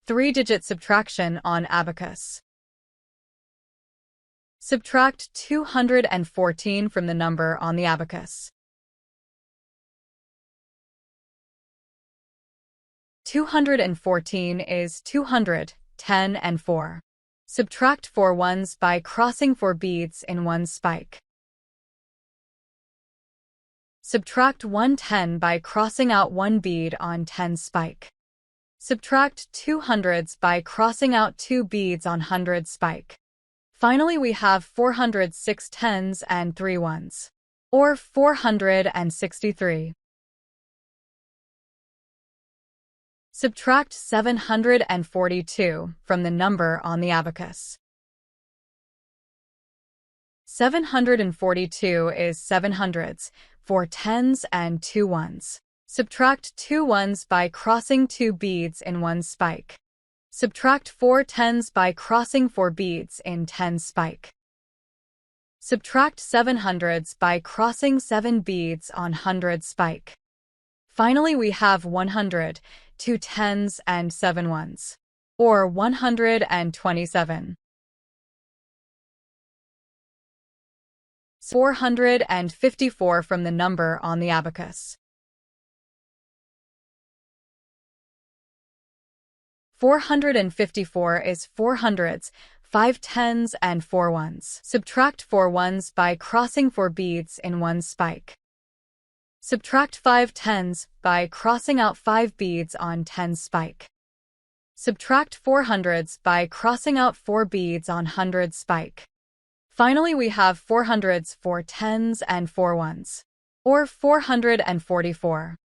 Three-digit subtraction on Abacus. Subtract 214 from the number on the abacus. 214 is 200, 10 and 4. Subtract 4 ones by crossing 4 beads in one spike. Subtract 110 by crossing out 1 bead on 10 spike. Subtract 2 hundreds by crossing out 2 beads on 100 spike. Finally, we have 406 tens and 3 ones, or 463. Subtract 742 from the number on the abacus. 742 is 7 hundreds, 4 tens and 2 ones. Subtract 2 ones by crossing 2 beads in one spike. Subtract 4 tens by crossing 4 beads in 10 spike. Subtract 7 hundreds by crossing 7 beads on 100 spike. Finally, we have 100, 2 tens and 7 ones, or 127. 454 from the number on the abacus. 454 is 4 hundreds, 5 tens and 4 ones. Subtract 4 ones by crossing 4 beads in one spike. Subtract 5 tens by crossing out 5 beads on 10 spike. Subtract 4 hundreds by crossing out 4 beads on 100 spike. Finally, we have 4 hundreds, 4 tens and 4 ones, or 444.